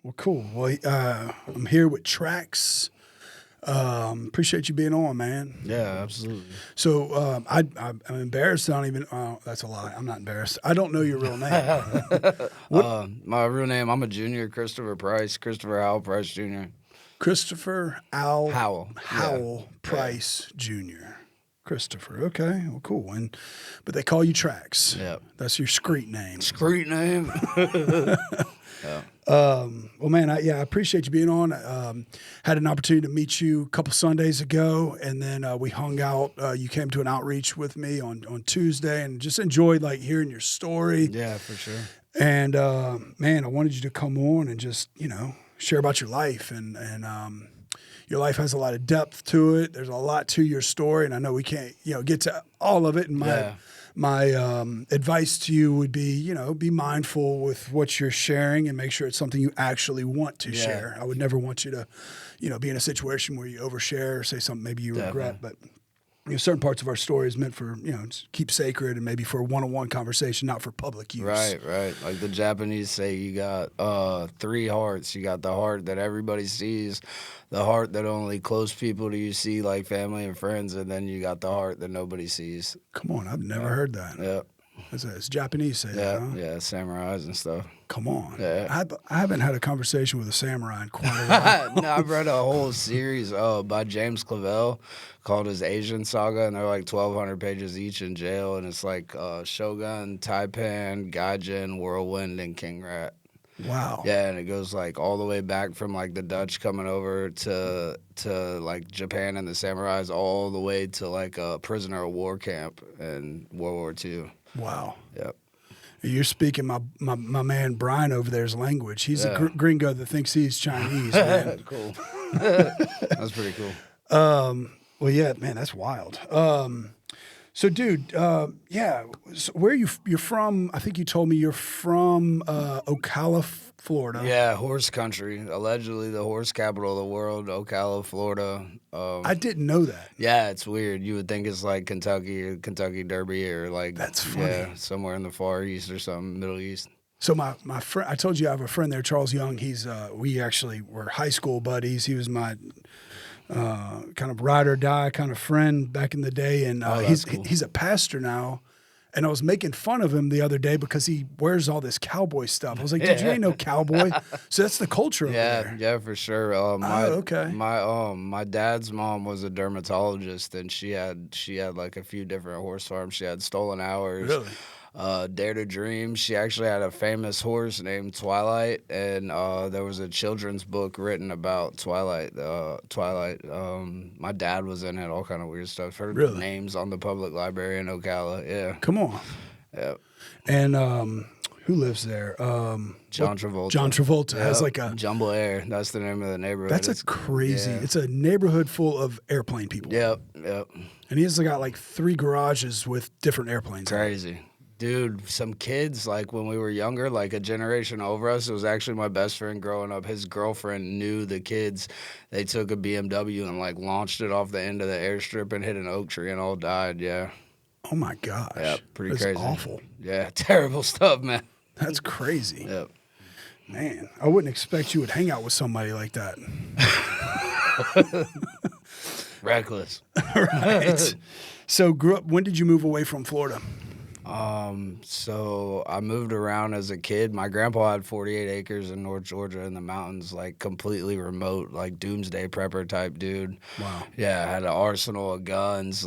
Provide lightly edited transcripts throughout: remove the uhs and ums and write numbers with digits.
Well, cool. Well, I'm here with Trax. Appreciate you being on, man. Yeah, absolutely. So I'm embarrassed. I don't even. That's a lie. I'm not embarrassed. I don't know your real name. My real name, I'm a junior, Christopher Howell Price Jr. Christopher Howell. Howell Price Jr. Christopher. Okay. Well, cool. But they call you Trax. Yep. That's your street name. Street name. Yeah. Well, man, I appreciate you being on. Had an opportunity to meet you a couple Sundays ago, and then we hung out. You came to an outreach with me on Tuesday, and just enjoyed hearing your story. Yeah, for sure. And man, I wanted you to come on and just share about your life, and your life has a lot of depth to it. There's a lot to your story, and I know we can't get to all of it. And my advice to you would be, be mindful with what you're sharing and make sure it's something you actually want to share. I would never want you to, be in a situation where you overshare or say something maybe you regret. But certain parts of our story is meant for, to keep sacred and maybe for a one-on-one conversation, not for public use. Right. Like the Japanese say, you got 3 hearts. You got the heart that everybody sees, the heart that only close people to you see, like family and friends, and then you got the heart that nobody sees. Come on, I've never heard that. Yeah. It's Japanese say that, huh? Yeah, samurais and stuff. Come on. Yeah. I haven't had a conversation with a samurai in quite a while. No, I've read a whole series by James Clavell called his Asian Saga, and they're like 1,200 pages each in jail, and it's like Shogun, Taipan, Gaijin, Whirlwind, and King Rat. Wow. Yeah, and it goes all the way back from the Dutch coming over to Japan and the samurais, all the way to a prisoner of war camp in World War II. Wow. Yep. You're speaking my man Brian over there's language. He's a gringo that thinks he's Chinese, man. Cool. That's pretty cool. Well, yeah, man, that's wild. So, dude, so where you're from? I think you told me you're from Ocala, Florida. Yeah, horse country. Allegedly the horse capital of the world, Ocala, Florida. I didn't know that. Yeah, it's weird. You would think it's like Kentucky or Kentucky Derby or That's funny. Somewhere in the Far East or something, Middle East. So my friend, I told you I have a friend there, Charles Young. He's we actually were high school buddies. He was my kind of ride or die kind of friend back in the day, and he's a pastor now. And I was making fun of him the other day because he wears all this cowboy stuff. I was like, "Dude, you ain't no cowboy." So that's the culture over there. Yeah, for sure. Okay. My dad's mom was a dermatologist, and she had a few different horse farms. She had Stolen Hours. Really? Dare to Dream. She actually had a famous horse named Twilight, and there was a children's book written about Twilight. My dad was in it, all kind of weird stuff. Her names on the public library in Ocala. Yeah. Come on. Yeah. And who lives there? John Travolta. John Travolta has a Jumbo Air. That's the name of the neighborhood. That's crazy. Yeah. It's a neighborhood full of airplane people. Yep. And he has got 3 garages with different airplanes. Crazy. Dude, some kids, when we were younger, a generation over us, it was actually my best friend growing up. His girlfriend knew the kids. They took a BMW and, launched it off the end of the airstrip and hit an oak tree and all died, yeah. Oh, my gosh. Yeah, pretty That's crazy. Awful. Yeah, terrible stuff, man. That's crazy. Yep. Man, I wouldn't expect you would hang out with somebody like that. Reckless. Right. So, when did you move away from Florida? So I moved around as a kid. My grandpa had 48 acres in North Georgia in the mountains, completely remote, doomsday prepper type dude. Wow. Yeah, had an arsenal of guns,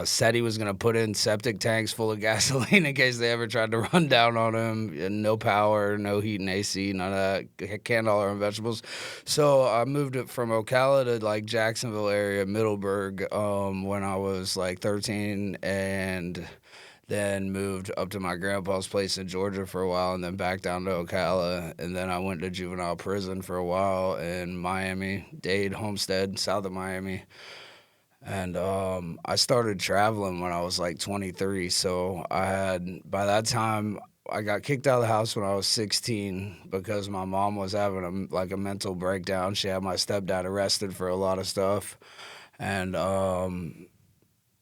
said he was going to put in septic tanks full of gasoline in case they ever tried to run down on him. And no power, no heat and AC, none of that. Canned all our vegetables. So I moved it from Ocala to Jacksonville area, Middleburg, when I was 13, and then moved up to my grandpa's place in Georgia for a while, and then back down to Ocala. And then I went to juvenile prison for a while in Miami, Dade, Homestead, south of Miami. And I started traveling when I was 23. So by that time, I got kicked out of the house when I was 16 because my mom was having a mental breakdown. She had my stepdad arrested for a lot of stuff. And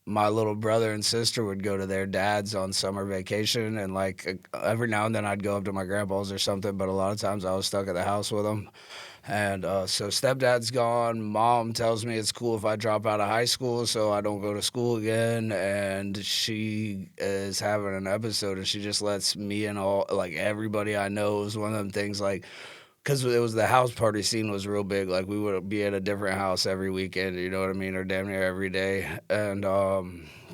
my little brother and sister would go to their dad's on summer vacation, and like every now and then I'd go up to my grandpa's or something, but a lot of times I was stuck at the house with them. And so stepdad's gone. Mom tells me it's cool if I drop out of high school so I don't go to school again. And she is having an episode, and she just lets me and all, like everybody I know, it was one of them things like, because it was the house party scene was real big. Like we would be at a different house every weekend, you know what I mean, or damn near every day. And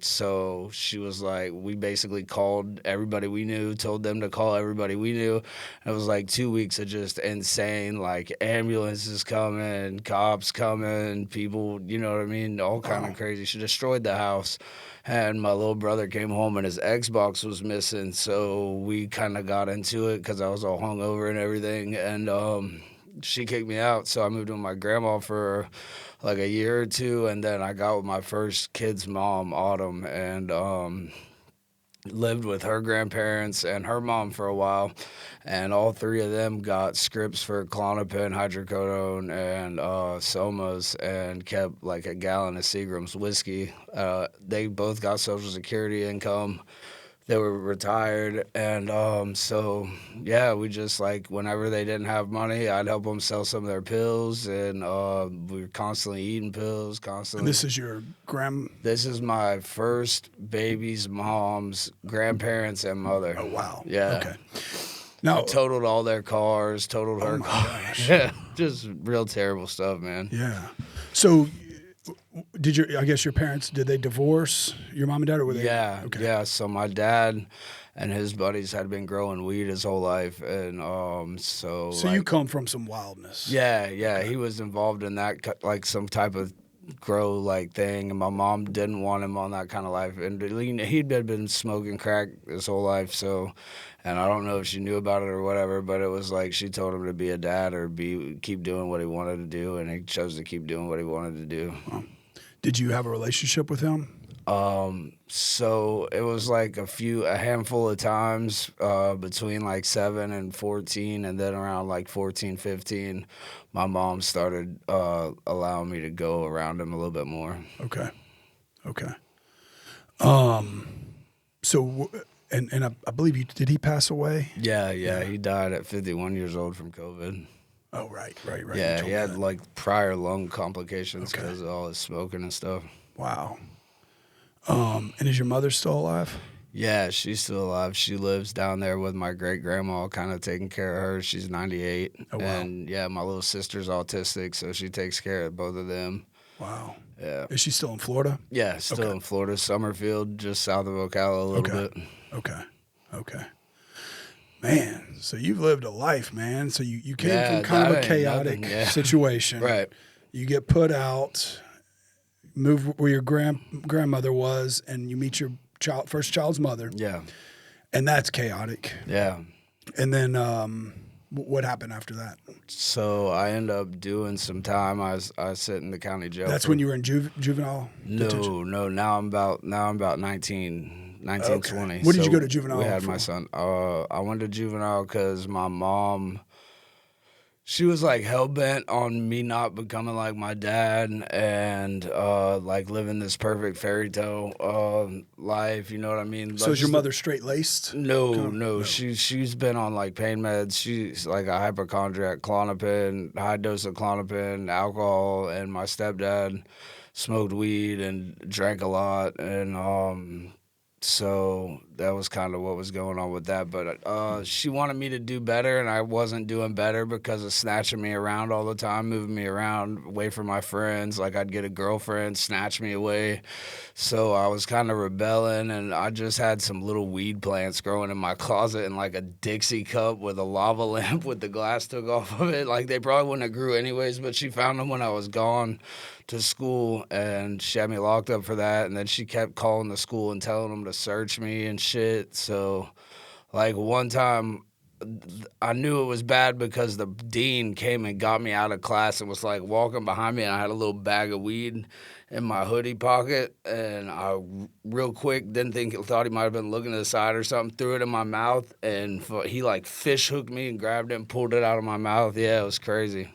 so she was like, we basically called everybody we knew, told them to call everybody we knew. It was like 2 weeks of just insane, like ambulances coming, cops coming, people, you know what I mean, all kind of crazy. She destroyed the house. And my little brother came home and his Xbox was missing, so we kind of got into it because I was all hungover and everything. And she kicked me out, so I moved with my grandma for like a year or two, and then I got with my first kid's mom, Autumn, and lived with her grandparents and her mom for a while, and all three of them got scripts for Klonopin, hydrocodone, and Somas, and kept like a gallon of Seagram's whiskey. They both got Social Security income. They were retired, and so yeah, we just like whenever they didn't have money, I'd help them sell some of their pills, and we were constantly eating pills, And constantly. this is your This is my first baby's mom's grandparents and mother. Oh, wow. Yeah. Okay. Now, Totaled all their cars, totaled her my car. gosh. Yeah, just real terrible stuff, man. yeah. So, I guess your parents, did they divorce your mom and dad, or were they? Yeah, Okay. yeah. So my dad and his buddies had been growing weed his whole life, and so So like, you come from some wildness. yeah, he was involved in that like some type of grow like thing, and my mom didn't want him on that kind of life, and he'd been smoking crack his whole life, so. And I don't know if she knew about it or whatever, but it was like she told him to be a dad or keep doing what he wanted to do, and he chose to keep doing what he wanted to do. Did you have a relationship with him? So it was like a handful of times between like 7 and 14, and then around like 14, 15, my mom started allowing me to go around him a little bit more. Okay. So, and I believe did he pass away? Yeah, he died at 51 years old from COVID. Oh, right. Yeah, You told he me had that. like prior lung complications Okay. because of all his smoking and stuff. Wow. And is your mother still alive? Yeah, she's still alive. She lives down there with my great grandma, kind of taking care of her. She's 98. Oh, wow. And yeah, my little sister's autistic, so she takes care of both of them. Wow. Yeah. Is she still in Florida? Yeah, still in Florida, Summerfield, just south of Ocala a little bit. Okay. Man, so you've lived a life, man. So you came Yeah, from kind of that a ain't chaotic nothing, yeah. situation. Right. You get put out, move where your grandmother was, and you meet your first child's mother, Yeah. and that's chaotic. Yeah. And then what happened after that? So I end up doing some time. I sit in the county jail. That's when you were in juvenile detention? No. Now I'm about 19, Okay. 20. What did you So go to juvenile We had for? my son. I went to juvenile because my mom, she was like hell bent on me not becoming like my dad and like living this perfect fairy tale life. You know what I mean? So is your mother straight laced? No. She's been on like pain meds. She's like a hypochondriac, Klonopin, high dose of Klonopin, alcohol, and my stepdad smoked weed and drank a lot, and so that was kind of what was going on with that. But she wanted me to do better, and I wasn't doing better because of snatching me around all the time, moving me around away from my friends. Like I'd get a girlfriend, snatch me away. So I was kind of rebelling, and I just had some little weed plants growing in my closet in like a Dixie cup with a lava lamp with the glass took off of it. Like they probably wouldn't have grew anyways, but she found them when I was gone to school, and she had me locked up for that. And then she kept calling the school and telling them to search me and shit. So like one time I knew it was bad because the dean came and got me out of class and was like walking behind me, and I had a little bag of weed in my hoodie pocket, and I real quick thought he might have been looking to the side or something, threw it in my mouth, and he like fish hooked me and grabbed it and pulled it out of my mouth. Yeah, it was crazy.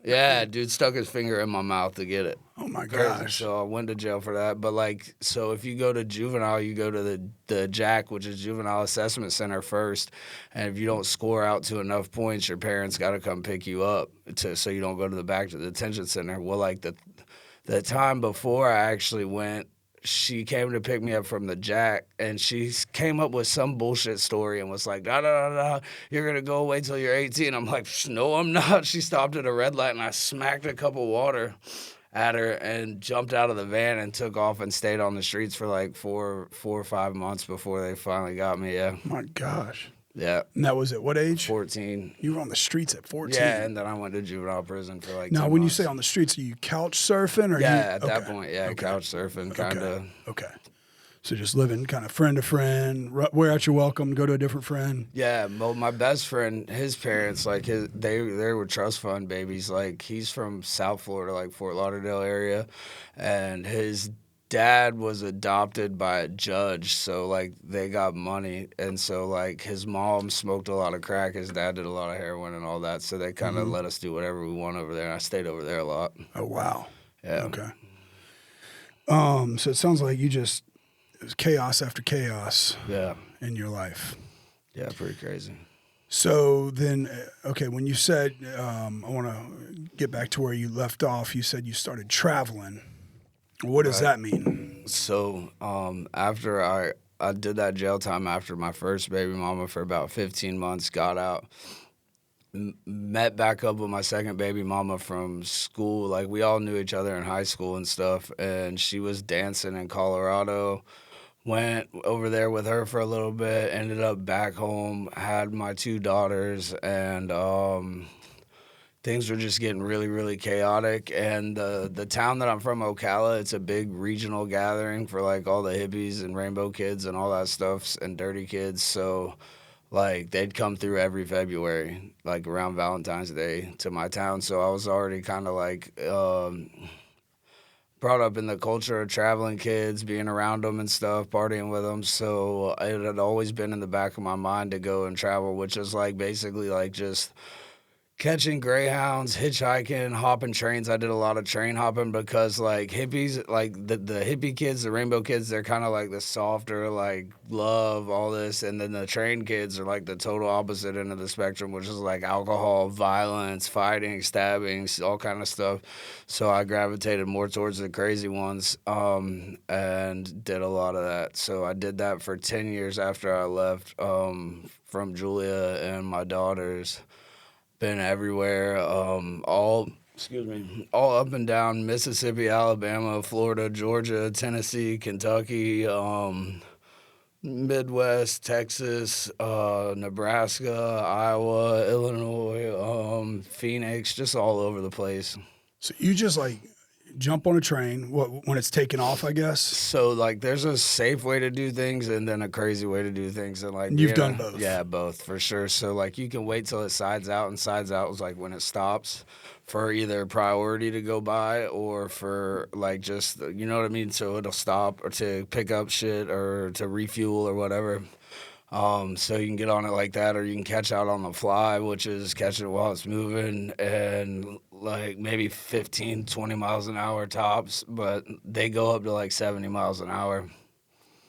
Yeah, dude stuck his finger in my mouth to get it. Oh my Crazy. gosh. So I went to jail for that. But like, so if you go to juvenile, you go to the JAC, which is Juvenile Assessment Center first. And if you don't score out to enough points, your parents got to come pick you up so you don't go to the back to the detention center. Well, like the time before I actually went, she came to pick me up from the Jack, and she came up with some bullshit story and was like, da da da da, you're gonna go away till you're 18. I'm like, no, I'm not. She stopped at a red light, and I smacked a cup of water at her and jumped out of the van and took off and stayed on the streets for like four or 5 months before they finally got me. Yeah, My gosh. yeah. And that was at what age? 14. You were on the streets at 14. Yeah, and then I went to juvenile prison for like. Now, 2 when you months. say on the streets, are you couch surfing or Yeah, you? at that point, yeah, couch surfing, kind of. Okay. So just living kind of friend to friend, wear out your welcome, go to a different friend. Yeah, well, my best friend, his parents, like they were trust fund babies. Like he's from South Florida, like Fort Lauderdale area, and his dad was adopted by a judge, so like they got money, and so like his mom smoked a lot of crack, his dad did a lot of heroin and all that, so they kind of let us do whatever we want over there. And I stayed over there a lot. Oh wow. Yeah. Okay. So it sounds like it was chaos after chaos Yeah. in your life. Yeah, pretty crazy. So then, okay, when you said, I want to get back to where you left off, you said you started traveling. What does that mean? So after I did that jail time after my first baby mama for about 15 months, got out, met back up with my second baby mama from school. Like we all knew each other in high school and stuff, and she was dancing in Colorado. Went over there with her for a little bit, ended up back home, had my 2 daughters, and things were just getting really, really chaotic. And the town that I'm from, Ocala, it's a big regional gathering for like all the hippies and rainbow kids and all that stuff and dirty kids. So like they'd come through every February, like around Valentine's Day to my town. So I was already kind of like brought up in the culture of traveling kids, being around them and stuff, partying with them. So it had always been in the back of my mind to go and travel, which is like basically like just catching greyhounds, hitchhiking, hopping trains. I did a lot of train hopping because like hippies, like the hippie kids, the rainbow kids, they're kind of like the softer, like love, all this. And then the train kids are like the total opposite end of the spectrum, which is like alcohol, violence, fighting, stabbing, all kind of stuff. So I gravitated more towards the crazy ones and did a lot of that. So I did that for 10 years after I left from Julia and my daughters. Been everywhere, all up and down Mississippi, Alabama, Florida, Georgia, Tennessee, Kentucky, Midwest, Texas, Nebraska, Iowa, Illinois, Phoenix, just all over the place. So you just like jump on a train when it's taking off, I guess? So like there's a safe way to do things and then a crazy way to do things, and like You've done both. Yeah, both for sure. So like you can wait till it sides out, and sides out is like when it stops for either priority to go by or for like just, you know what I mean, so it'll stop or to pick up shit or to refuel or whatever. So you can get on it like that, or you can catch out on the fly, which is catching it while it's moving, and like maybe 15, 20 miles an hour tops, but they go up to like 70 miles an hour.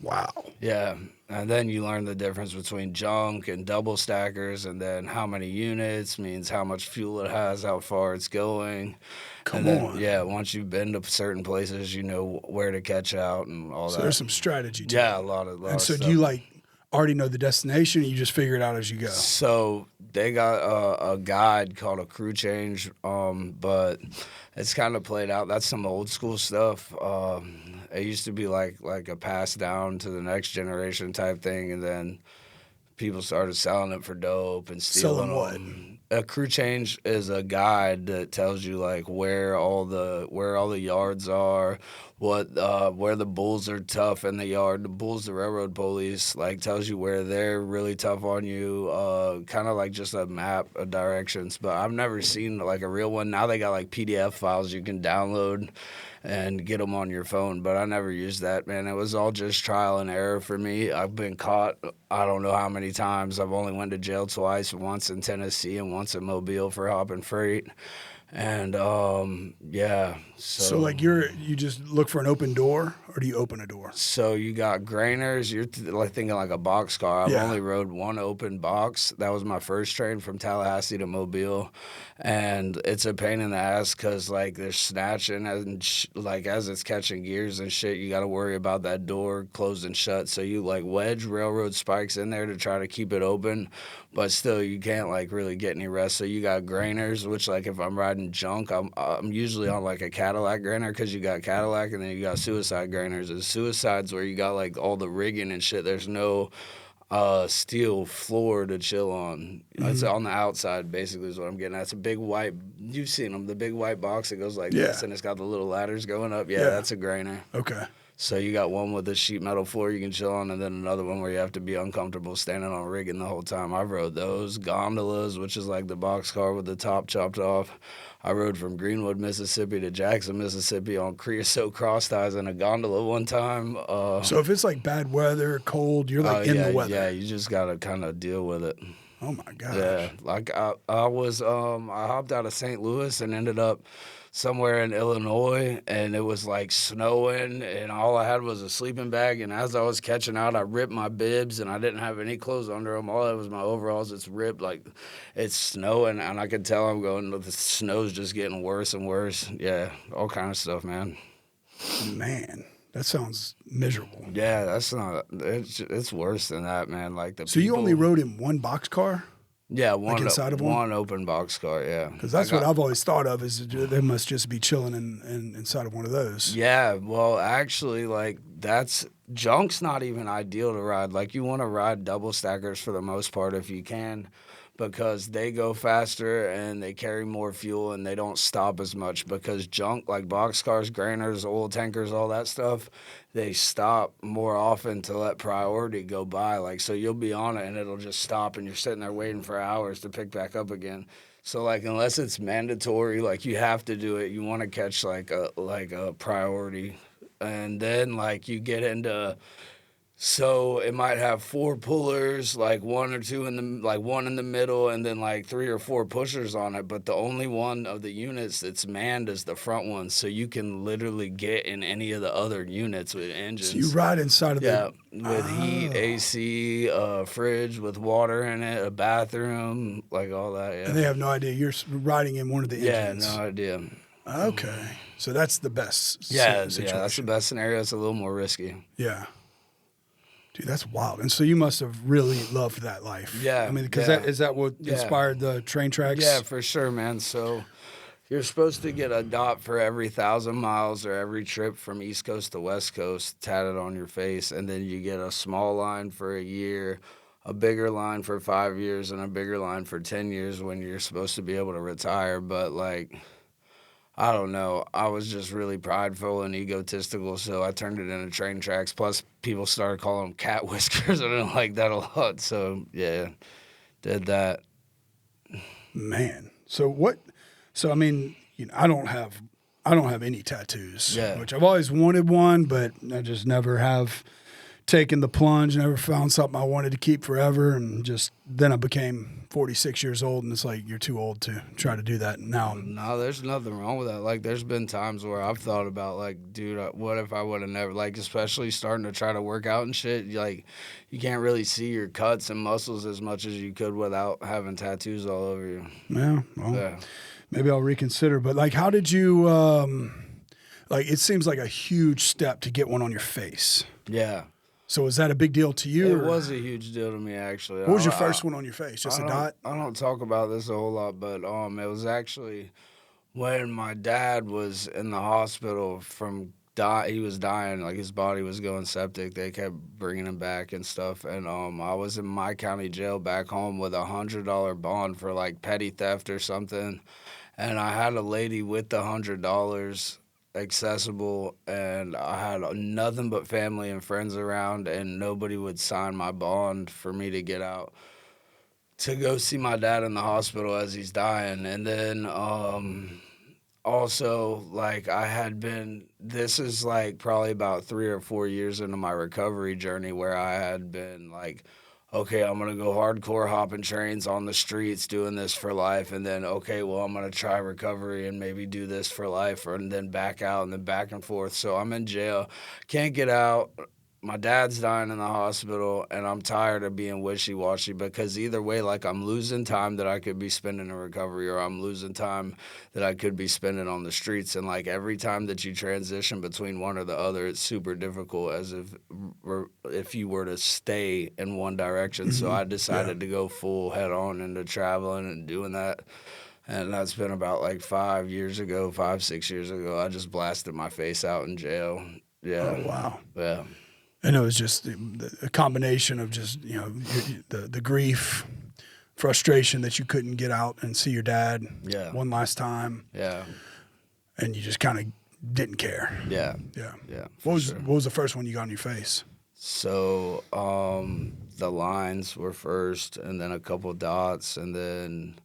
Wow. Yeah. And then you learn the difference between junk and double stackers, and then how many units means how much fuel it has, how far it's going. Come on. Yeah, once you've been to certain places, you know where to catch out and all that. So there's some strategy to it. Yeah, a lot of And so stuff. do you like already know the destination, or you just figure it out as you go? So they got a guide called a crew change, but it's kind of played out. That's some old school stuff. It used to be like a pass down to the next generation type thing, and then people started selling it for dope and stealing Selling what? them. A crew change is a guide that tells you like where all the yards are, what where the bulls are tough in the yard. The bulls, the railroad police, like tells you where they're really tough on you. Kind of like just a map of directions. But I've never seen like a real one. Now they got like PDF files you can download and get them on your phone, but I never used that, man. It was all just trial and error for me. I've been caught I don't know how many times. I've only went to jail twice, once in Tennessee and once in Mobile for hopping freight. And yeah, So like you just look for an open door, or do you open a door? so you got grainers. You're like thinking like a box car. I've Yeah. only rode one open box. That was my first train from Tallahassee to Mobile, and it's a pain in the ass because like they're snatching and like as it's catching gears and shit. You got to worry about that door closed and shut. So you like wedge railroad spikes in there to try to keep it open, but still you can't like really get any rest. So you got grainers, which like if I'm riding junk, I'm usually on like a Cadillac grainer because you got Cadillac and then you got suicide grainers. And suicide's where you got like all the rigging and shit. There's no steel floor to chill on. It's Mhm. on the outside basically is what I'm getting at. It's a big white. You've seen them, the big white box that goes like Yeah. this and it's got the little ladders going up. Yeah, Yeah. that's a grainer. Okay. So you got one with a sheet metal floor you can chill on, and then another one where you have to be uncomfortable standing on rigging the whole time. I rode those gondolas, which is like the box car with the top chopped off. I rode from Greenwood, Mississippi to Jackson, Mississippi on creosote cross ties in a gondola one time. So if it's like bad weather, cold, you're like in yeah, the weather. yeah, you just gotta kind of deal with it. Oh my gosh. Yeah, like I was I hopped out of St. Louis and ended up somewhere in Illinois, and it was like snowing, and all I had was a sleeping bag. And as I was catching out, I ripped my bibs, and I didn't have any clothes under them. All that was my overalls. It's ripped, like it's snowing, and I could tell I'm going. The snow's just getting worse and worse. Yeah, all kind of stuff, man. Man, that sounds miserable. Yeah, that's not. It's worse than that, man. Like the So you only rode in one box car? yeah one inside of one? one open box car. Yeah, Because that's what I've always thought of is they must just be chilling inside of one of those. Yeah, well, actually, like that's junk's not even ideal to ride. Like you want to ride double stackers for the most part if you can, because they go faster and they carry more fuel and they don't stop as much. Because junk, like boxcars, grainers, oil tankers, all that stuff, they stop more often to let priority go by. Like so, you'll be on it and it'll just stop, and you're sitting there waiting for hours to pick back up again. So like unless it's mandatory, like you have to do it, you want to catch like a priority, and then like you get into so it might have four pullers, like one or two in the like one in the middle, and then like three or four pushers on it. But the only one of the units that's manned is the front one, so you can literally get in any of the other units with engines. So you ride inside of Yeah, the with heat, AC, fridge with water in it, a bathroom, like all that. Yeah. and they have no idea you're riding in one of the Yeah, engines. no idea. Okay, so that's the best. Yeah, situation. yeah, that's the best scenario. It's a little more risky. Yeah. Dude, that's wild. And so you must have really loved that life. Yeah, I mean, because yeah. is that what Yeah. inspired the train tracks? Yeah, for sure, man. So you're supposed to get a dot for every 1,000 miles or every trip from East Coast to West Coast tatted on your face, and then you get a small line for a year, a bigger line for 5 years, and a bigger line for 10 years when you're supposed to be able to retire. But like, I don't know. I was just really prideful and egotistical, so I turned it into train tracks. Plus, people started calling them cat whiskers, and I didn't like that a lot. So yeah, did that. Man. So what? So I mean, I don't have any tattoos. Yeah. Which I've always wanted one, but I just never have taken the plunge. Never found something I wanted to keep forever, and just then I became 46 years old, and it's like you're too old to try to do that now. No, there's nothing wrong with that. Like, there's been times where I've thought about, like, dude, what if I would have never, like, especially starting to try to work out and shit. Like, you can't really see your cuts and muscles as much as you could without having tattoos all over you. Yeah. Well, Yeah. maybe I'll reconsider. But like, how did you? Like, it seems like a huge step to get one on your face. Yeah. So was that a big deal to you? It or- was a huge deal to me, actually. What was your first one on your face? Just a I don't- dot? I don't talk about this a whole lot, but it was actually when my dad was in the hospital from he was dying, like his body was going septic. They kept bringing him back and stuff, and I was in my county jail back home with $100 bond for like petty theft or something, and I had a lady with the $100 accessible, and I had nothing but family and friends around, and nobody would sign my bond for me to get out to go see my dad in the hospital as he's dying. And then also, like, this is like probably about 3 or 4 years into my recovery journey where I had been like okay, I'm gonna go hardcore hopping trains on the streets, doing this for life, and then okay, well, I'm gonna try recovery and maybe do this for life, and then back out and then back and forth. So I'm in jail, can't get out. My dad's dying in the hospital, and I'm tired of being wishy-washy because either way, like I'm losing time that I could be spending in recovery, or I'm losing time that I could be spending on the streets. And like every time that you transition between one or the other, it's super difficult as if you were to stay in one direction. So I decided to go full head on into traveling and doing that. And that's been about like 5 years ago, 6 years ago. I just blasted my face out in jail. Yeah. Oh, wow. Yeah. And it was just a combination of just, the grief, frustration that you couldn't get out and see your dad Yeah. one last time. Yeah. And you just kind of didn't care. Yeah. Yeah. Yeah. What was the first one you got on your face? So the lines were first, and then a couple dots, and then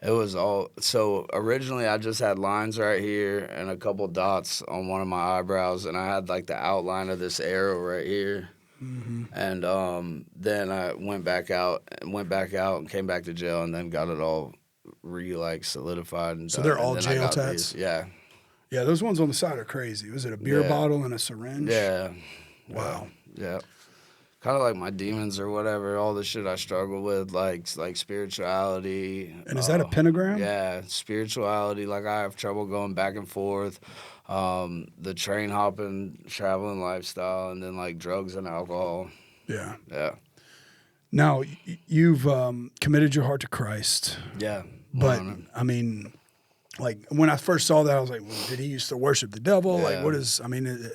it was all. So originally, I just had lines right here and a couple dots on one of my eyebrows, and I had like the outline of this arrow right here. And then I went back out, and came back to jail, and then got it all solidified and So done. they're And all then I jail got tats? these. Yeah. Yeah, those ones on the side are crazy. Was it a beer Yeah. bottle and a syringe? Yeah. Wow. Yeah. Kind of like my demons or whatever, all the shit I struggle with, like spirituality. And is that a pentagram? Yeah, spirituality. Like I have trouble going back and forth. The train hopping, traveling lifestyle, and then like drugs and alcohol. Yeah. Yeah. Now, you've committed your heart to Christ. Yeah. But, 100. I mean, like, when I first saw that, I was like, well, did he used to worship the devil? Yeah. Like, what is, I mean,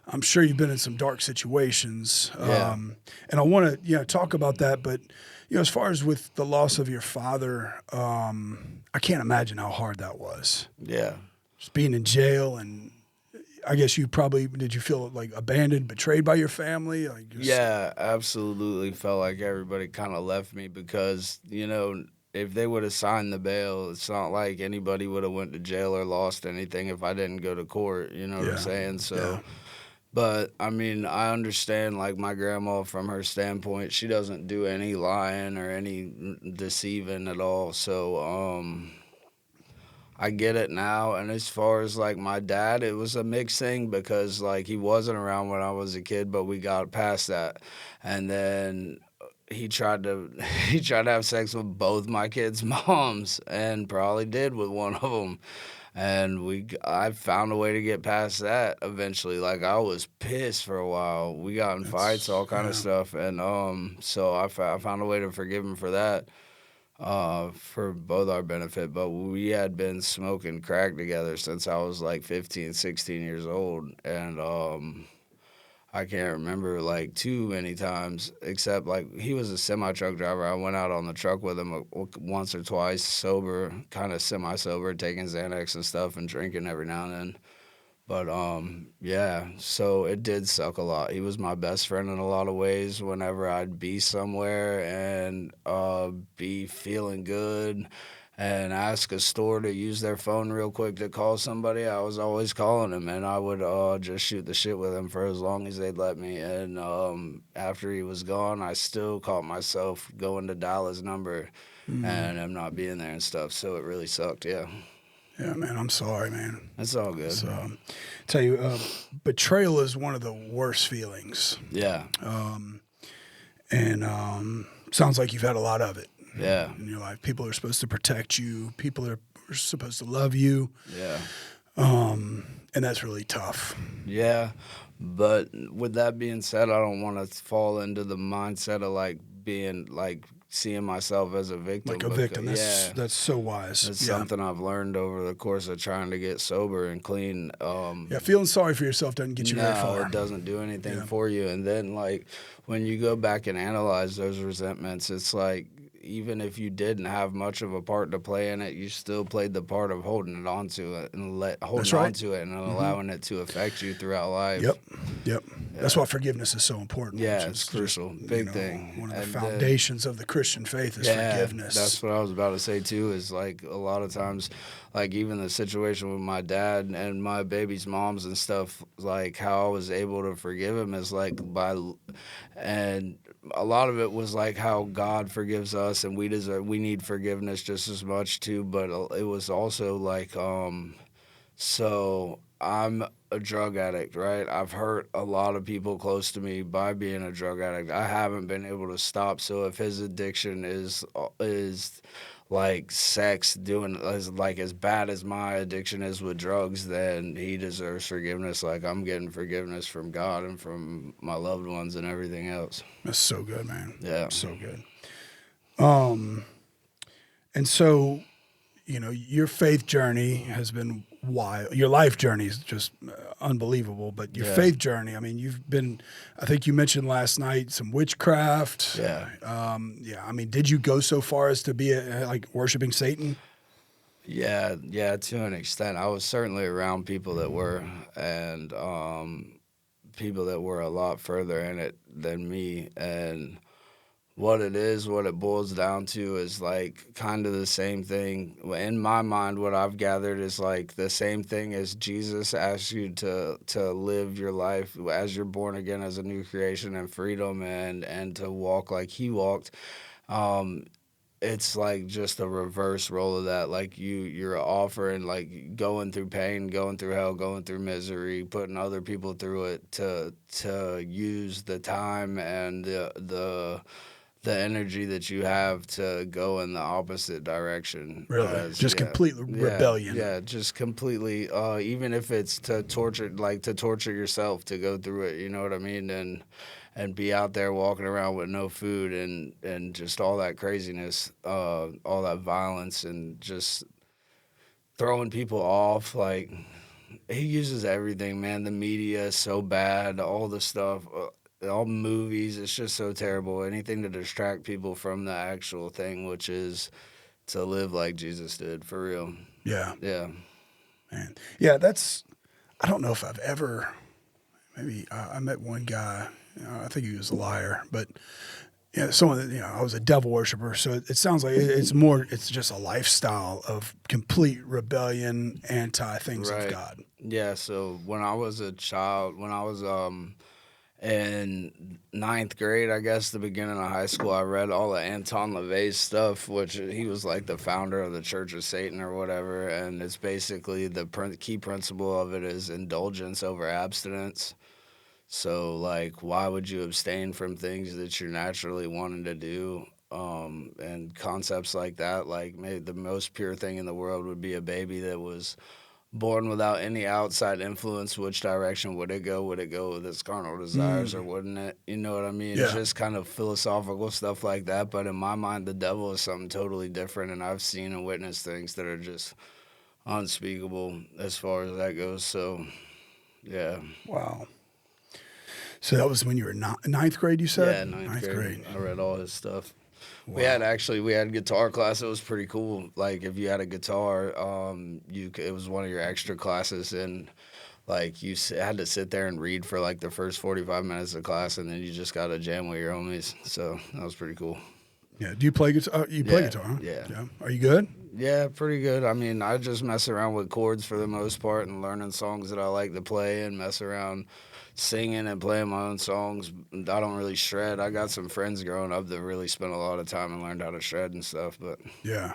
I'm sure you've been in some dark situations. Yeah. And I want to, talk about that. But, as far as with the loss of your father, I can't imagine how hard that was. Yeah. Just being in jail, and I guess did you feel like abandoned, betrayed by your family? Like Yeah, absolutely felt like everybody kind of left me because, if they would have signed the bail, it's not like anybody would have went to jail or lost anything if I didn't go to court, you know what I'm saying? So, but I mean, I understand like my grandma from her standpoint, she doesn't do any lying or any deceiving at all. So, I get it now. And as far as like my dad, it was a mixed thing because like he wasn't around when I was a kid, but we got past that. And then he tried to have sex with both my kids' moms, and probably did with one of them. And I found a way to get past that eventually. Like I was pissed for a while. We got in fights, all kind of stuff, and so I found a way to forgive him for that, for both our benefit. But we had been smoking crack together since I was like 15, 16 years old, and I can't remember like too many times, except like he was a semi-truck driver. I went out on the truck with him once or twice, sober, kind of semi-sober, taking Xanax and stuff and drinking every now and then. But yeah, so it did suck a lot. He was my best friend in a lot of ways. Whenever I'd be somewhere and be feeling good and ask a store to use their phone real quick to call somebody, I was always calling him, and I would just shoot the shit with him for as long as they'd let me. And after he was gone, I still caught myself going to dial his number and him not being there and stuff. So it really sucked, yeah. Yeah, man, I'm sorry, man. That's all good. So, tell you, betrayal is one of the worst feelings. Yeah. And sounds like you've had a lot of it. Yeah. In your life. People are supposed to protect you. People are supposed to love you. Yeah. And that's really tough. Yeah. But with that being said, I don't want to fall into the mindset of like being like seeing myself as a victim. Like a victim. That's so wise. It's something I've learned over the course of trying to get sober and clean. Feeling sorry for yourself doesn't get you very far. No, it doesn't do anything for you. And then like when you go back and analyze those resentments, it's like even if you didn't have much of a part to play in it, you still played the part of holding it onto it and onto it and allowing it to affect you throughout life. Yep. Yeah. That's why forgiveness is so important. Yeah, it's crucial. Big thing. One of the foundations of the Christian faith is forgiveness. That's what I was about to say too, is like a lot of times, like even the situation with my dad and my baby's moms and stuff, like how I was able to forgive him is like and a lot of it was like how God forgives us, and we need forgiveness just as much too. But it was also like, so I'm a drug addict, right? I've hurt a lot of people close to me by being a drug addict. I haven't been able to stop. So if his addiction is like sex, doing as bad as my addiction is with drugs, then he deserves forgiveness. Like I'm getting forgiveness from God and from my loved ones and everything else. That's so good, man. Yeah. So good. And so, your faith journey has been wild. Your life journey is just unbelievable. But your Yeah. faith journey, I mean, I think you mentioned last night some witchcraft. Yeah. Yeah. I mean, did you go so far as to be like worshiping Satan? Yeah, to an extent. I was certainly around people that were, and people that were a lot further in it than me. And what it boils down to is like kind of the same thing. In my mind, what I've gathered is like the same thing as Jesus asks you to live your life as you're born again as a new creation and freedom and to walk like he walked. Um, it's like just a reverse role of that. Like you're offering, like going through pain, going through hell, going through misery, putting other people through it to use the time and the energy that you have to go in the opposite direction. Really? Just complete rebellion. Yeah, just completely. Even if it's to torture yourself to go through it. You know what I mean? And be out there walking around with no food and just all that craziness, all that violence, and just throwing people off. Like he uses everything, man. The media is so bad. All the stuff. All movies, it's just so terrible. Anything to distract people from the actual thing, which is to live like Jesus did, for real. Yeah. Yeah. Man. Yeah, I don't know if I've ever, maybe I met one guy, I think he was a liar, but someone that, I was a devil worshiper. So it sounds like it's just a lifestyle of complete rebellion, anti things of God. Yeah. So when I was a child, in ninth grade, I guess, the beginning of high school, I read all of Anton LaVey's stuff, which he was like the founder of the Church of Satan or whatever. And it's basically the key principle of it is indulgence over abstinence. So, like, why would you abstain from things that you're naturally wanting to do? And concepts like that, like maybe the most pure thing in the world would be a baby that was born without any outside influence. Which direction would it go? Would it go with its carnal desires or wouldn't it? You know what I mean? Yeah. Just kind of philosophical stuff like that. But in my mind, the devil is something totally different. And I've seen and witnessed things that are just unspeakable as far as that goes. So, yeah. Wow. So that was when you were ninth grade, you said? Yeah, ninth grade. I read all his stuff. Wow. We had guitar class. It was pretty cool. Like if you had a guitar, it was one of your extra classes, and like you had to sit there and read for like the first 45 minutes of class, and then you just got to jam with your homies. So that was pretty cool. Yeah. Do you play guitar? You play guitar, huh? Yeah. Are you good? Yeah, pretty good. I mean, I just mess around with chords for the most part and learning songs that I like to play and mess around singing and playing my own songs. I don't really shred. I got some friends growing up that really spent a lot of time and learned how to shred and stuff, but yeah.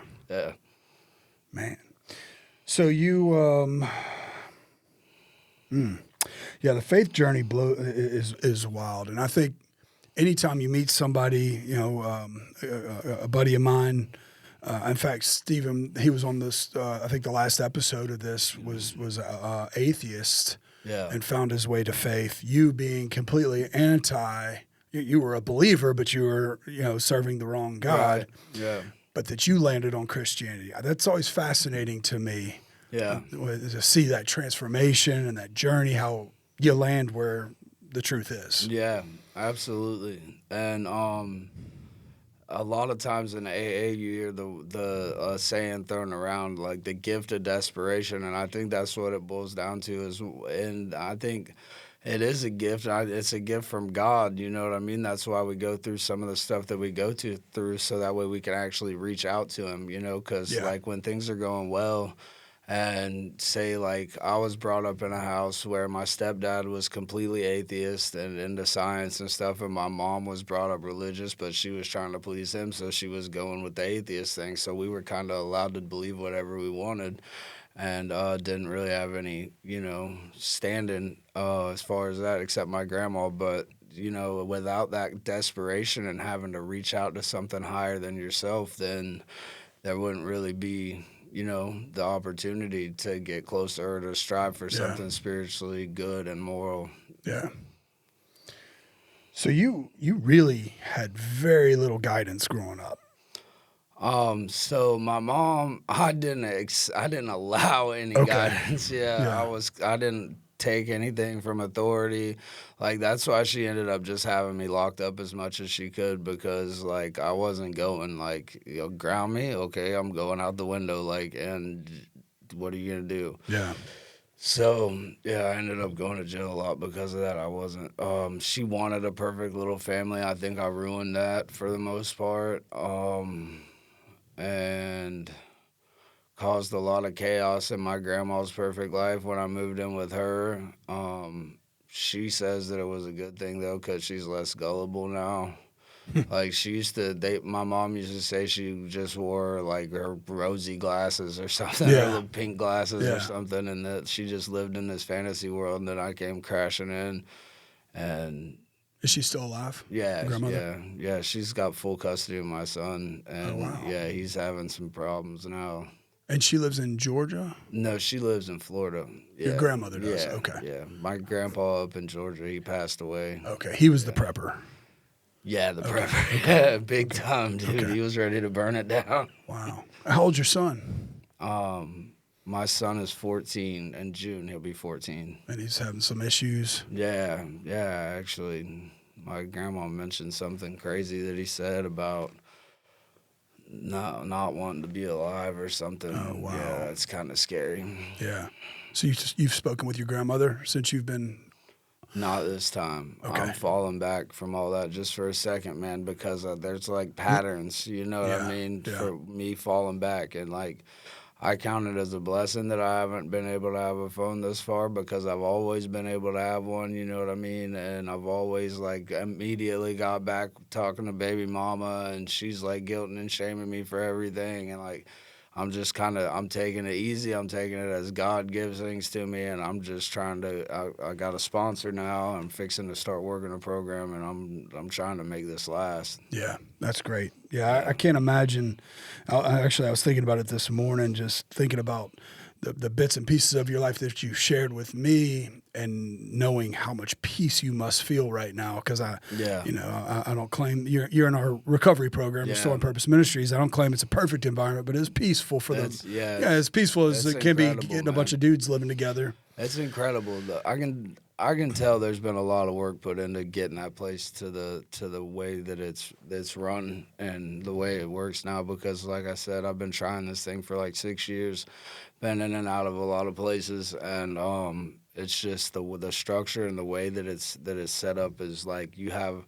Man. So you the faith journey is wild. And I think anytime you meet somebody, a buddy of mine, in fact, Stephen, he was on this, I think the last episode of this was atheist. Yeah. And found his way to faith. You being completely anti, you were a believer, but you were, serving the wrong God. Right. Yeah. But that you landed on Christianity. That's always fascinating to me. Yeah. To see that transformation and that journey, how you land where the truth is. Yeah, absolutely. And a lot of times in AA, you hear the saying thrown around, like the gift of desperation, and I think that's what it boils down to. And I think it is a gift. It's a gift from God. You know what I mean? That's why we go through some of the stuff that we go through, so that way we can actually reach out to Him. Because like when things are going well, and say like I was brought up in a house where my stepdad was completely atheist and into science and stuff, and my mom was brought up religious, but she was trying to please him, so she was going with the atheist thing. So we were kind of allowed to believe whatever we wanted, and didn't really have any, standing as far as that, except my grandma. But without that desperation and having to reach out to something higher than yourself, then there wouldn't really be, the opportunity to get close to her, to strive for Yeah. something spiritually good and moral. Yeah. So you really had very little guidance growing up. So my mom, I didn't allow any Okay. guidance. Yeah, Yeah. I didn't take anything from authority. Like that's why she ended up just having me locked up as much as she could, because like I wasn't going, like, ground me, okay, I'm going out the window, like, and what are you gonna do? Yeah. So yeah, I ended up going to jail a lot because of that. I wasn't. She wanted a perfect little family. I think I ruined that for the most part. And caused a lot of chaos in my grandma's perfect life when I moved in with her. She says that it was a good thing though, because she's less gullible now. Like she used to date. My mom used to say she just wore like her rosy glasses or something, Yeah. or little pink glasses Yeah. or something, and that she just lived in this fantasy world. And then I came crashing in, and Is she still alive? yeah, Grandmother? yeah. She's got full custody of my son, Oh, and wow. yeah, he's having some problems now. And she lives in Georgia? No, she lives in Florida. Your Yeah, grandmother does. yeah, Okay. yeah. My grandpa up in Georgia, he passed away. Okay. He was the Yeah, prepper. yeah, the Okay. prepper, Okay. yeah, big time, dude. Okay. He was ready to burn it down. Wow. How old's your son? My son is 14. In June, he'll be 14. And he's having some issues. Yeah, yeah. Actually, my grandma mentioned something crazy that he said about not wanting to be alive or something. Oh, wow. Yeah, that's kind of scary. Yeah. So you've spoken with your grandmother since you've been. Not this time. Okay. I'm falling back from all that just for a second, man, because there's like patterns, you know what I Yeah. mean, Yeah. for me falling back. And like, I count it as a blessing that I haven't been able to have a phone this far, because I've always been able to have one, you know what I mean? And I've always like immediately got back talking to baby mama, and she's like guilting and shaming me for everything. And like, I'm just I'm taking it easy. I'm taking it as God gives things to me, and I'm just trying to. I got a sponsor now. I'm fixing to start working a program, and I'm trying to make this last. Yeah, that's great. Yeah, I can't imagine. I was thinking about it this morning, just thinking about the bits and pieces of your life that you shared with me, and knowing how much peace you must feel right now. Because Yeah. I don't claim you're in our recovery program, Yeah. Restoring Purpose Ministries. I don't claim it's a perfect environment, but it's peaceful for them. Yeah, As peaceful as that's it can be, incredible, getting a bunch man. of dudes living together. It's incredible. I can tell there's been a lot of work put into getting that place to the way that it's run and the way it works now. Because like I said, I've been trying this thing for like 6 years, been in and out of a lot of places, and it's just the structure and the way that it's set up is like you have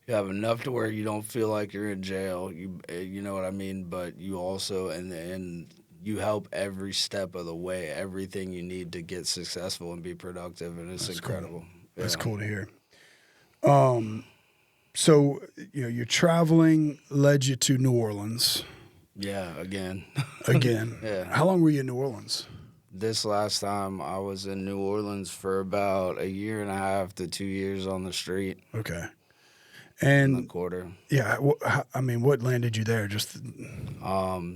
enough to where you don't feel like you're in jail. You know what I mean? But you also and you help every step of the way, everything you need to get successful and be productive, and it's That's cool. incredible. That's Yeah. cool to hear. So your traveling led you to New Orleans Yeah, again. again. Yeah. How long were you in New Orleans? This last time I was in New Orleans for about a year and a half to 2 years on the street Okay. in the And quarter. yeah, what landed you there? Just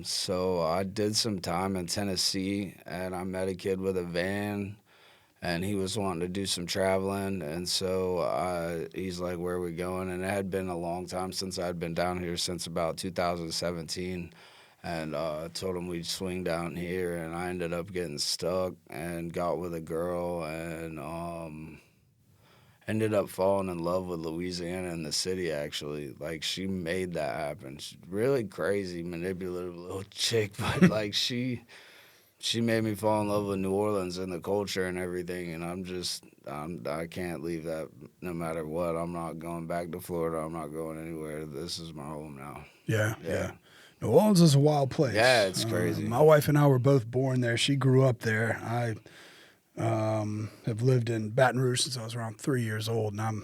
So I did some time in Tennessee, and I met a kid with a van, and he was wanting to do some traveling, and so he's like, "Where are we going?" And it had been a long time since I'd been down here, since about 2017, and I told him we'd swing down here, and I ended up getting stuck and got with a girl, and ended up falling in love with Louisiana and the city, actually. Like, she made that happen. She's really crazy, manipulative little chick, but like she made me fall in love with New Orleans and the culture and everything, and I can't leave that no matter what. I'm not going back to Florida. I'm not going anywhere. This is my home now. yeah. New Orleans is a wild place. Yeah, it's crazy. My wife and I were both born there. She grew up there. I have lived in Baton Rouge since I was around 3 years old, and I'm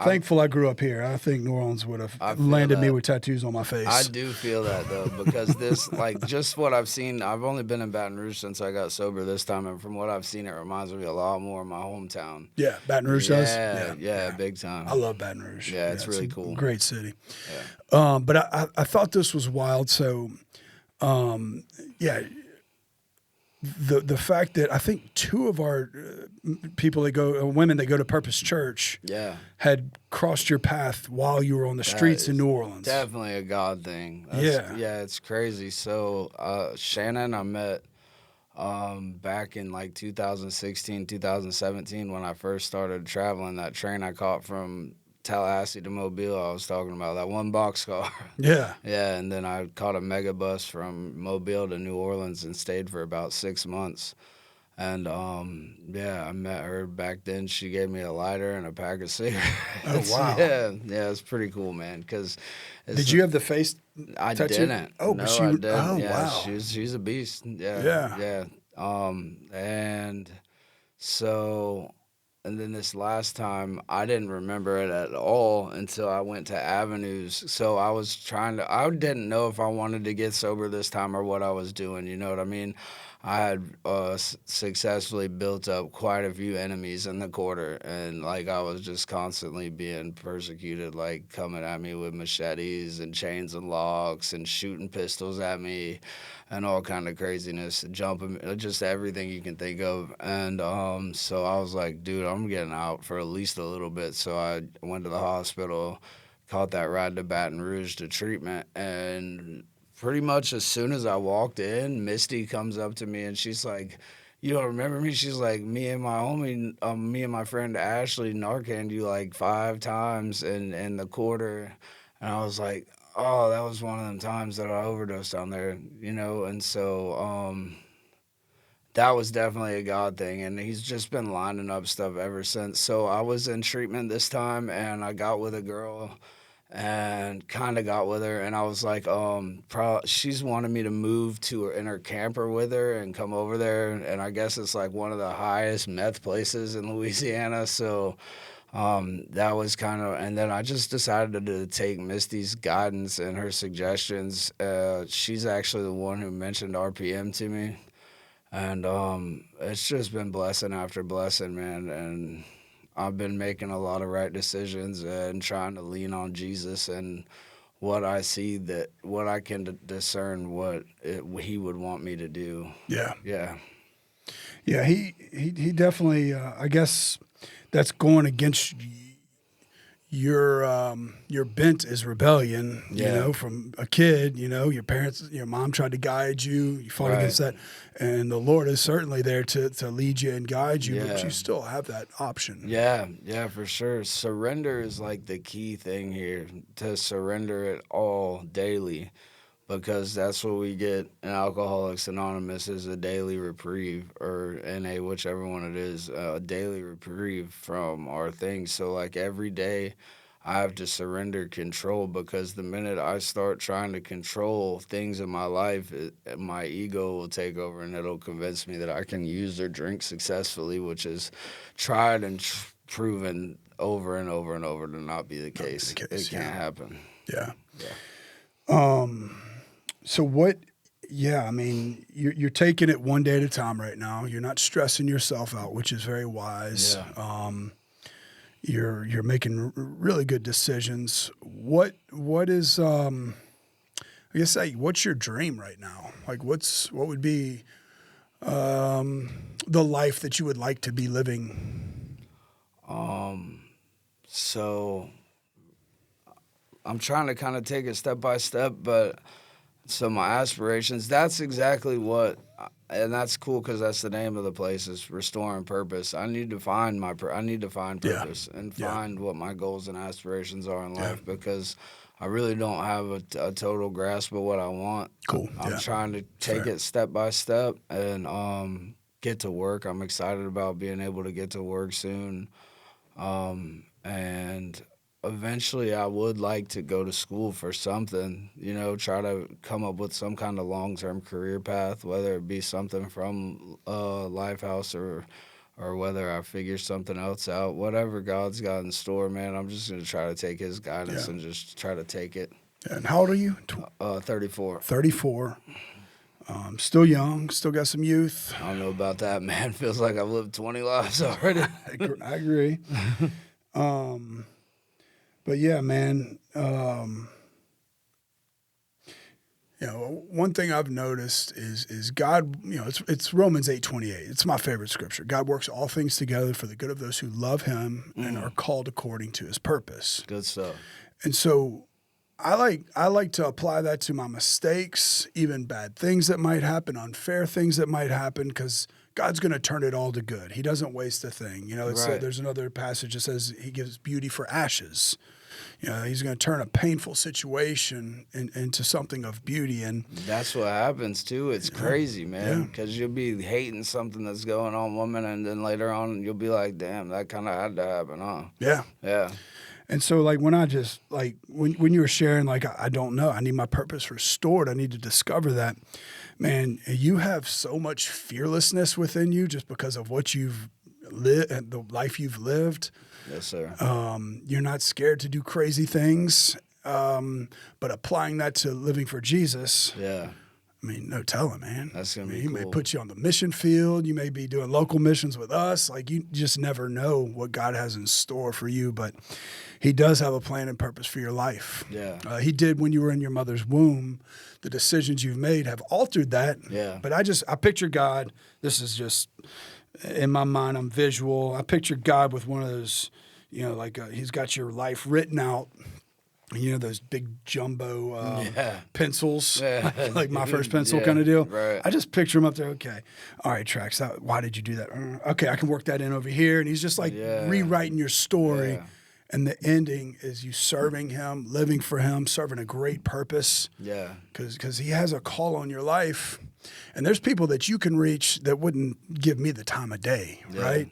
thankful I grew up here. I think New Orleans would have landed me with tattoos on my face. I do feel that, though, because this, like, just what I've seen, I've only been in Baton Rouge since I got sober this time, and from what I've seen, it reminds me a lot more of my hometown. Yeah, Baton Rouge does? Yeah, big time. I love Baton Rouge. Yeah, it's really cool. Great city. Yeah. But I thought this was wild, so, the fact that I think two of our women that go to Purpose Church had crossed your path while you were on the streets in New Orleans. Definitely a God thing. Yeah, it's crazy. So Shannon I met back in like 2016, 2017 when I first started traveling. That train I caught from Tallahassee to Mobile, I was talking about, that one boxcar. Yeah. Yeah, and then I caught a mega bus from Mobile to New Orleans and stayed for about 6 months. And I met her back then. She gave me a lighter and a pack of cigarettes. Oh wow! Yeah, it's pretty cool, man. Did you have the face I tattoo? Didn't. Oh, no, but I didn't. Oh yeah, wow! She's a beast. Yeah. And so. And then this last time, I didn't remember it at all until I went to Avenues. So I didn't know if I wanted to get sober this time or what I was doing, you know what I mean? I had successfully built up quite a few enemies in the quarter, and like I was just constantly being persecuted, like coming at me with machetes and chains and locks and shooting pistols at me and all kind of craziness, jumping, just everything you can think of. And so I was like, dude, I'm getting out for at least a little bit. So I went to the hospital, caught that ride to Baton Rouge to treatment, and pretty much as soon as I walked in, Misty comes up to me and she's like, "You don't remember me?" She's like, me and my friend Ashley Narcaned you like 5 times in the quarter." And I was like, oh, that was one of them times that I overdosed down there, you know? And so that was definitely a God thing. And he's just been lining up stuff ever since. So I was in treatment this time, and I got with a girl and kind of got with her, and I was like, she's wanted me to move to her in her camper with her and come over there, and I guess it's like one of the highest meth places in Louisiana, so that was kind of, and then I just decided to take Misty's guidance and her suggestions. She's actually the one who mentioned RPM to me, and it's just been blessing after blessing, man, and I've been making a lot of right decisions and trying to lean on Jesus and what I see, that what I can discern what he would want me to do. Yeah. Yeah. Yeah, he definitely, I guess that's going against your bent is rebellion, you know, from a kid, you know, your parents, your mom tried to guide you, you fought against that, and the Lord is certainly there to lead you and guide you, but you still have that option. Yeah, for sure. Surrender is like the key thing here, to surrender it all daily, because that's what we get in Alcoholics Anonymous, is a daily reprieve, or NA, whichever one it is, a daily reprieve from our things. So like every day I have to surrender control, because the minute I start trying to control things in my life, my ego will take over, and it'll convince me that I can use or drink successfully, which is tried and proven over and over and over to not be the case. It can't happen. Yeah. So what? Yeah, I mean, you're taking it one day at a time right now. You're not stressing yourself out, which is very wise. Yeah. You're making really good decisions. What is I guess what's your dream right now? Like what would be the life that you would like to be living? So I'm trying to kind of take it step by step, but so my aspirations, that's exactly what, and that's cool because that's the name of the place, is Restoring Purpose. I need to find purpose and find what my goals and aspirations are in life, because I really don't have a total grasp of what I want. Cool. I'm trying to take it step by step and get to work. I'm excited about being able to get to work soon, and Eventually, I would like to go to school for something, try to come up with some kind of long-term career path, whether it be something from Lifehouse or whether I figure something else out. Whatever God's got in store, man, I'm just gonna try to take His guidance Yeah. and just try to take it. And how old are you? 34. 34. Still young, still got some youth. I don't know about that, man. Feels like I've lived 20 lives already. I agree. But yeah, man. One thing I've noticed is God. It's Romans 8:28. It's my favorite scripture. God works all things together for the good of those who love Him and are called according to His purpose. Good stuff. And so, I like to apply that to my mistakes, even bad things that might happen, unfair things that might happen, because God's going to turn it all to good. He doesn't waste a thing. Right. There's another passage that says He gives beauty for ashes. He's going to turn a painful situation into something of beauty. And that's what happens too. It's crazy, man, because you'll be hating something that's going on one minute, and then later on you'll be like, damn, that kind of had to happen, huh? Yeah. And so, like, when I just, like, when you were sharing, like, I don't know, I need my purpose restored, I need to discover that, man, you have so much fearlessness within you just because of what you've lived, the life you've lived. Yes, sir. You're not scared to do crazy things, but applying that to living for Jesus. Yeah. I mean, no telling, man. That's going to be He cool. may put you on the mission field. You may be doing local missions with us. Like, you just never know what God has in store for you, but He does have a plan and purpose for your life. Yeah. He did when you were in your mother's womb. The decisions you've made have altered that. Yeah. But I picture God, this is just, in my mind, I'm visual. I picture God with one of those, He's got your life written out. Those big jumbo pencils, like my first pencil kind of deal. Right. I just picture him up there. Okay, all right, Trax. Why did you do that? Okay, I can work that in over here. And he's just like rewriting your story. Yeah. And the ending is you serving Him, living for Him, serving a great purpose. Yeah. Because He has a call on your life. And there's people that you can reach that wouldn't give me the time of day, right?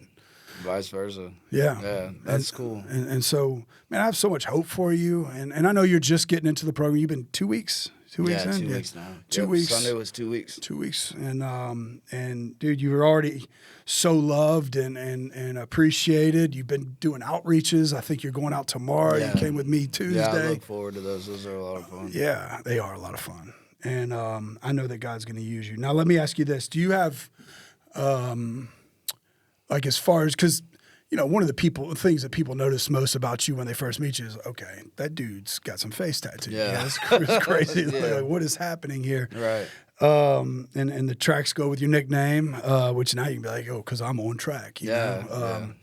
Vice versa. Yeah. Yeah, that's cool. And so, man, I have so much hope for you. And I know you're just getting into the program. You've been 2 weeks? 2 weeks in? 2 weeks now. 2 weeks. Sunday was 2 weeks. 2 weeks. And dude, you were already so loved and appreciated. You've been doing outreaches. I think you're going out tomorrow. Yeah. You came with me Tuesday. Yeah, I look forward to those. Those are a lot of fun. Yeah, they are a lot of fun. And I know that God's going to use you. Now, let me ask you this. Do you have, like, as far as, because, one of the things that people notice most about you when they first meet you is, okay, that dude's got some face tattoos. Yeah. It's crazy. Yeah. Like, what is happening here? Right. And the tracks go with your nickname, which now you can be like, oh, because I'm on track. You know?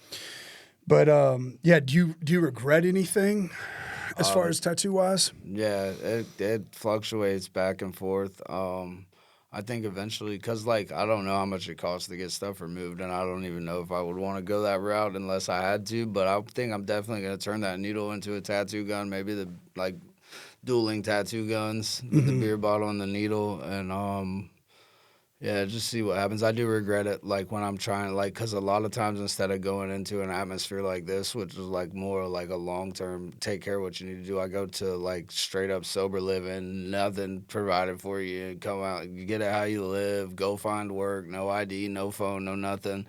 But do you regret anything as far as tattoo wise? Yeah, it fluctuates back and forth. I think eventually, because, like, I don't know how much it costs to get stuff removed, and I don't even know if I would want to go that route unless I had to, but I think I'm definitely going to turn that needle into a tattoo gun, maybe the, like, dueling tattoo guns, with the beer bottle and the needle, and, just see what happens. I do regret it, like, when I'm trying, like, because a lot of times instead of going into an atmosphere like this, which is, like, more like a long-term take care of what you need to do, I go to, like, straight-up sober living, nothing provided for you, come out, you get it how you live, go find work, no ID, no phone, no nothing,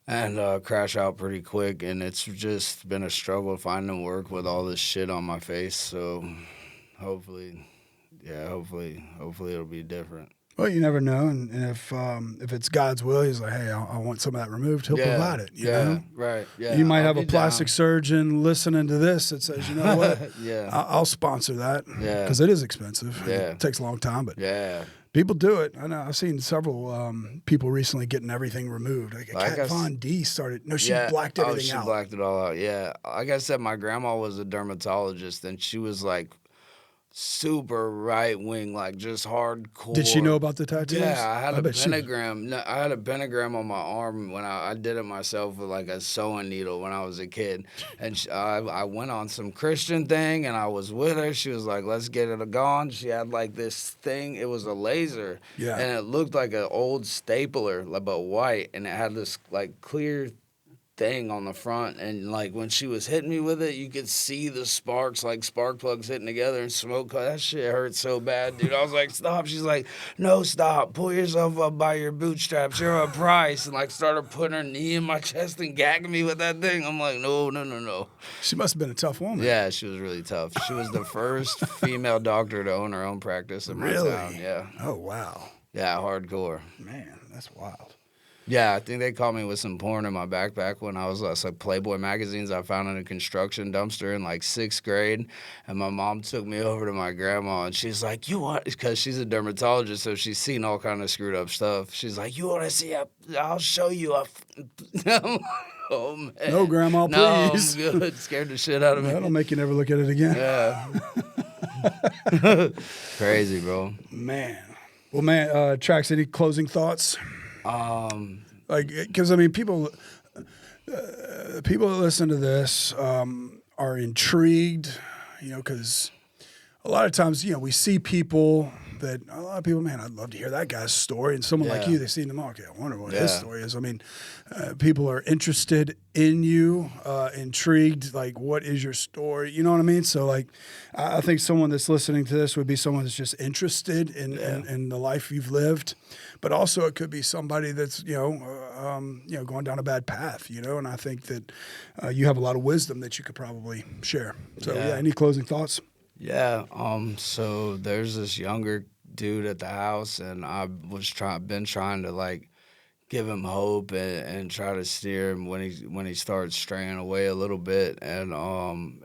and crash out pretty quick, and it's just been a struggle finding work with all this shit on my face, so hopefully it'll be different. Well, you never know, and if it's God's will, He's like, hey, I want some of that removed. He'll provide it. You know? Right. Yeah, you might I'll have a be plastic down. surgeon listening to this that says, you know what? I'll sponsor that. Yeah. Because it is expensive. Yeah. It takes a long time, but Yeah. people do it. I know. I've seen several people recently getting everything removed. Like Kat Von D started. No, she blacked everything out. She blacked it all out. Yeah. Like I said, my grandma was a dermatologist, and she was like super right wing, like just hardcore. Did she know about the tattoos? Yeah, I had a pentagram. No, I had a pentagram on my arm when I did it myself with like a sewing needle when I was a kid. And I went on some Christian thing, and I was with her. She was like, "Let's get it gone." She had like this thing. It was a laser, and it looked like an old stapler, but white, and it had this like clear thing on the front, and like when she was hitting me with it, you could see the sparks, like spark plugs hitting together and smoke. That shit hurt so bad, dude. I was like, stop. She's like, no, stop. Pull yourself up by your bootstraps. You're a price. And like started putting her knee in my chest and gagging me with that thing. I'm like, no, no, no, no. She must have been a tough woman. Yeah, she was really tough. She was the first female doctor to own her own practice in my town. Yeah. Oh, wow. Yeah, hardcore. Man, that's wild. Yeah, I think they caught me with some porn in my backpack when I was like Playboy magazines I found in a construction dumpster in like 6th grade. And my mom took me over to my grandma and she's like, you want, because she's a dermatologist, so she's seen all kind of screwed up stuff. She's like, you want to see, I'll show you. Oh, man. No, Grandma, please. No, I'm good. Scared the shit out of me. That'll make you never look at it again. Yeah. Crazy, bro. Man. Well, man, Trax, any closing thoughts? Like, because I mean, people that listen to this are intrigued, you know, because a lot of times, you know, we see people that a lot of people, man, I'd love to hear that guy's story. And someone like you, they see them, okay, I wonder what his story is. I mean, people are interested in you, intrigued, like, what is your story? You know what I mean? So, like, I think someone that's listening to this would be someone that's just interested in the life you've lived. But also it could be somebody that's, going down a bad path, you know, and I think that you have a lot of wisdom that you could probably share. So, any closing thoughts? Yeah, so there's this younger dude at the house, and I was been trying to like give him hope and try to steer him when he starts straying away a little bit, and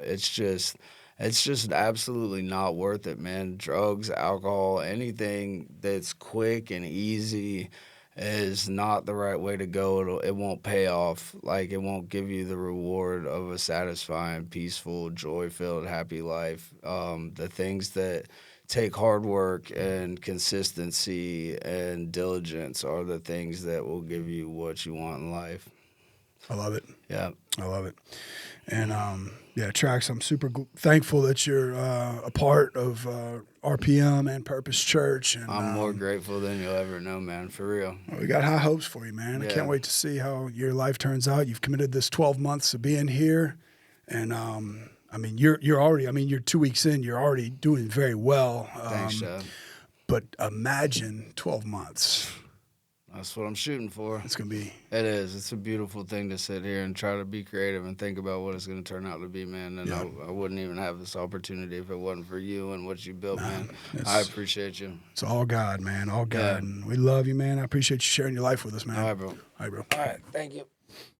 it's just absolutely not worth it, man. Drugs, alcohol, anything that's quick and easy is not the right way to go. It won't pay off. Like, it won't give you the reward of a satisfying, peaceful, joy-filled, happy life. The things that take hard work and consistency and diligence are the things that will give you what you want in life. I love it. Yeah. I love it. And, Trax, I'm super thankful that you're a part of RPM and Purpose Church. And I'm more grateful than you'll ever know, man, for real. Well, we got high hopes for you, man. Yeah. I can't wait to see how your life turns out. You've committed this 12 months of being here. And, you're 2 weeks in, you're already doing very well. Thanks, Chad. But imagine 12 months. That's what I'm shooting for. It's going to be. It is. It's a beautiful thing to sit here and try to be creative and think about what it's going to turn out to be, man. And I wouldn't even have this opportunity if it wasn't for you and what you built, man. I appreciate you. It's all God, man. All God. Yeah. And we love you, man. I appreciate you sharing your life with us, man. All right, bro. All right, bro. All right. Thank you.